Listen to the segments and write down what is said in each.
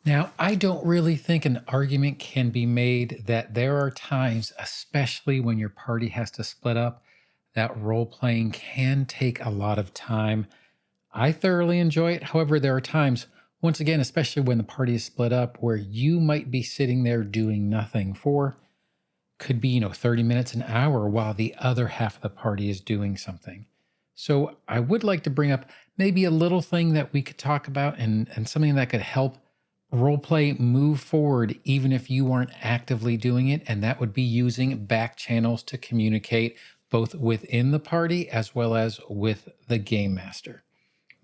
Now, I don't really think an argument can be made that there are times, especially when your party has to split up, that role playing can take a lot of time. I thoroughly enjoy it. However, there are times, once again, especially when the party is split up, where you might be sitting there doing nothing for could be, 30 minutes, an hour, while the other half of the party is doing something. So I would like to bring up maybe a little thing that we could talk about and something that could help role play move forward, even if you aren't actively doing it. And that would be using back channels to communicate both within the party as well as with the game master.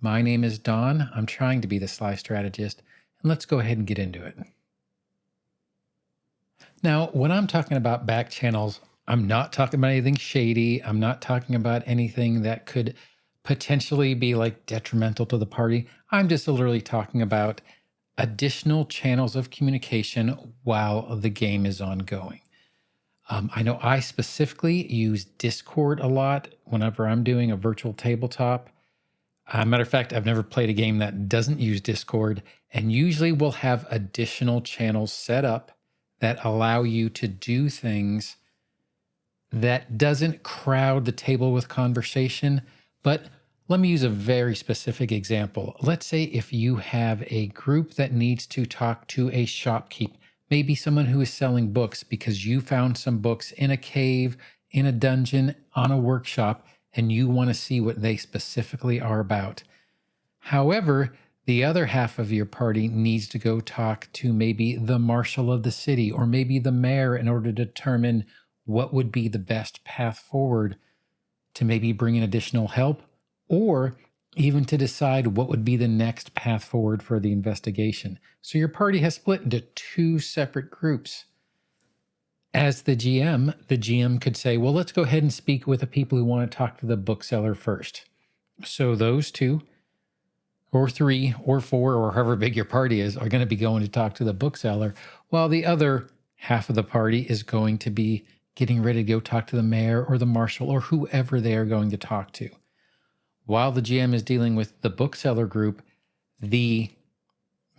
My name is Don. I'm trying to be the Sly Strategist, and let's go ahead and get into it. Now, when I'm talking about back channels, I'm not talking about anything shady. I'm not talking about anything that could potentially be like detrimental to the party. I'm just literally talking about additional channels of communication while the game is ongoing. I know I specifically use Discord a lot whenever I'm doing a virtual tabletop. Matter of fact, I've never played a game that doesn't use Discord, and usually we'll have additional channels set up that allow you to do things that doesn't crowd the table with conversation. But let me use a very specific example. Let's say if you have a group that needs to talk to a shopkeep, maybe someone who is selling books because you found some books in a cave, in a dungeon, on a workshop, and you want to see what they specifically are about. However, the other half of your party needs to go talk to maybe the marshal of the city or maybe the mayor in order to determine what would be the best path forward to maybe bring in additional help, or even to decide what would be the next path forward for the investigation. So your party has split into two separate groups. As the GM could say, well, let's go ahead and speak with the people who want to talk to the bookseller first. So those two, or three, or four, or however big your party is, are going to be going to talk to the bookseller, while the other half of the party is going to be getting ready to go talk to the mayor or the marshal or whoever they are going to talk to. While the GM is dealing with the bookseller group, the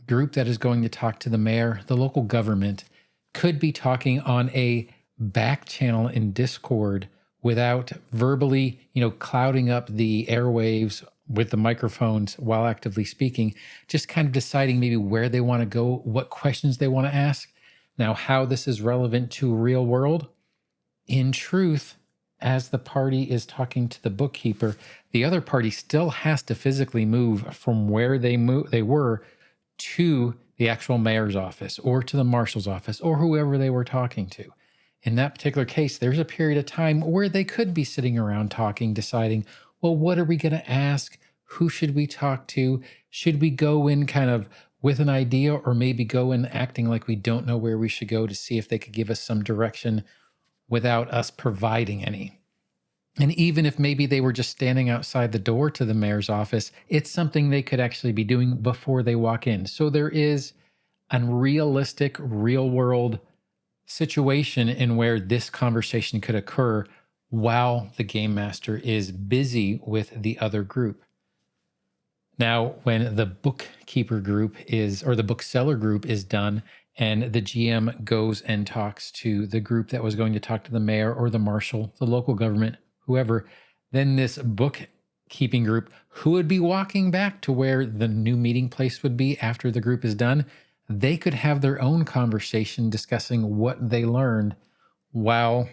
group that is going to talk to the mayor, the local government, could be talking on a back channel in Discord without verbally, clouding up the airwaves with the microphones while actively speaking, just kind of deciding maybe where they want to go, what questions they want to ask. Now, how this is relevant to real world, in truth, as the party is talking to the bookkeeper, the other party still has to physically move from where they were to the actual mayor's office or to the marshal's office or whoever they were talking to. In that particular case, there's a period of time where they could be sitting around talking, deciding, well, what are we going to ask? Who should we talk to? Should we go in kind of with an idea, or maybe go in acting like we don't know where we should go to see if they could give us some direction without us providing any? And even if maybe they were just standing outside the door to the mayor's office, it's something they could actually be doing before they walk in. So there is a realistic, real world situation in where this conversation could occur while the game master is busy with the other group. Now, when the bookkeeper group is, or the bookseller group is done, and the GM goes and talks to the group that was going to talk to the mayor or the marshal, the local government, whoever, then this bookkeeping group, who would be walking back to where the new meeting place would be after the group is done, they could have their own conversation discussing what they learned while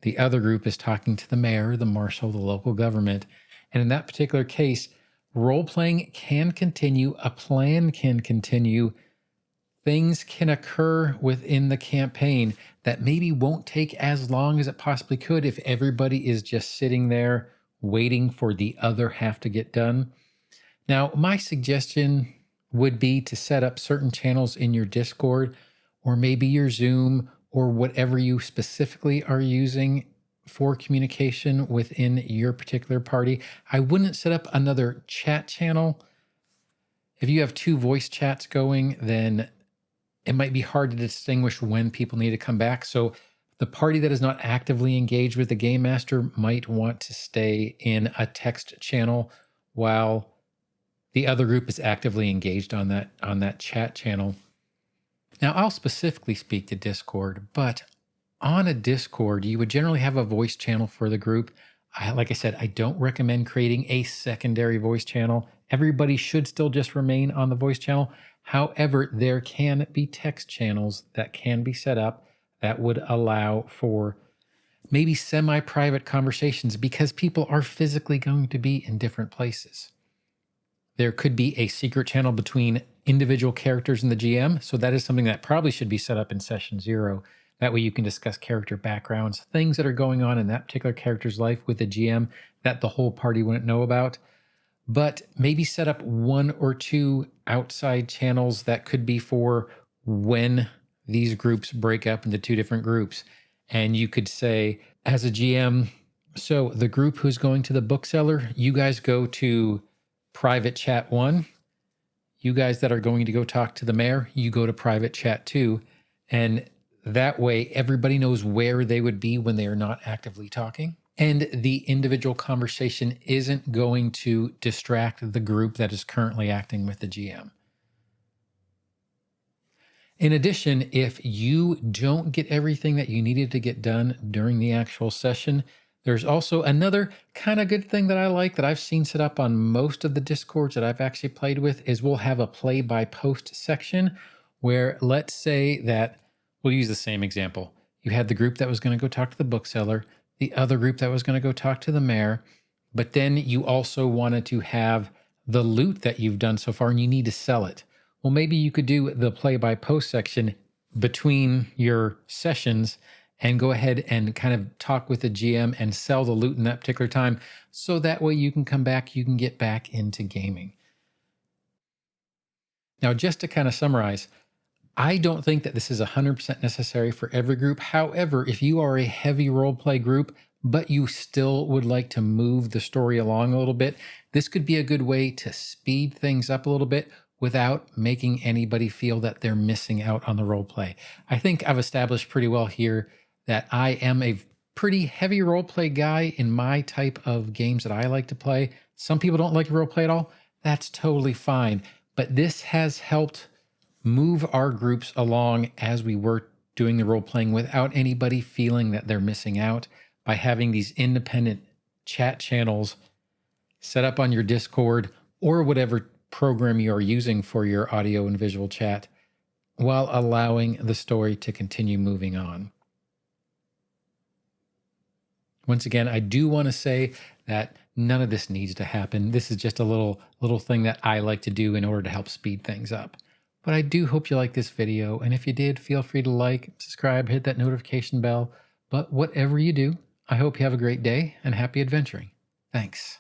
the other group is talking to the mayor, the marshal, the local government. And in that particular case, role playing can continue, a plan can continue, things can occur within the campaign that maybe won't take as long as it possibly could if everybody is just sitting there waiting for the other half to get done. Now, my suggestion would be to set up certain channels in your Discord or maybe your Zoom or whatever you specifically are using for communication within your particular party. I wouldn't set up another chat channel. If you have two voice chats going, then it might be hard to distinguish when people need to come back. So the party that is not actively engaged with the game master might want to stay in a text channel while the other group is actively engaged on that chat channel. Now, I'll specifically speak to Discord, but on a Discord, you would generally have a voice channel for the group. Like I said, I don't recommend creating a secondary voice channel. Everybody should still just remain on the voice channel. However, there can be text channels that can be set up that would allow for maybe semi private conversations because people are physically going to be in different places. There could be a secret channel between individual characters and the GM. So that is something that probably should be set up in session 0. That way you can discuss character backgrounds, things that are going on in that particular character's life with the GM that the whole party wouldn't know about. But maybe set up 1 or 2 outside channels that could be for when these groups break up into 2 different groups. And you could say, as a GM, so the group who's going to the bookseller, you guys go to private chat 1. You guys that are going to go talk to the mayor, you go to private chat 2. And that way everybody knows where they would be when they are not actively talking. And the individual conversation isn't going to distract the group that is currently acting with the GM. In addition, if you don't get everything that you needed to get done during the actual session, there's also another kind of good thing that I like that I've seen set up on most of the Discords that I've actually played with is we'll have a play by post section where, let's say that we'll use the same example. You had the group that was going to go talk to the bookseller, the other group that was going to go talk to the mayor, but then you also wanted to have the loot that you've done so far and you need to sell it. Well, maybe you could do the play by post section between your sessions and go ahead and kind of talk with the GM and sell the loot in that particular time. So that way you can come back, you can get back into gaming. Now, just to kind of summarize, I don't think that this is 100% necessary for every group. However, if you are a heavy role play group, but you still would like to move the story along a little bit, this could be a good way to speed things up a little bit without making anybody feel that they're missing out on the role play. I think I've established pretty well here that I am a pretty heavy role play guy in my type of games that I like to play. Some people don't like role play at all. That's totally fine. But this has helped move our groups along as we were doing the role playing without anybody feeling that they're missing out by having these independent chat channels set up on your Discord or whatever program you are using for your audio and visual chat while allowing the story to continue moving on. Once again, I do want to say that none of this needs to happen. This is just a little thing that I like to do in order to help speed things up. But I do hope you like this video. And if you did, feel free to like, subscribe, hit that notification bell. But whatever you do, I hope you have a great day and happy adventuring. Thanks.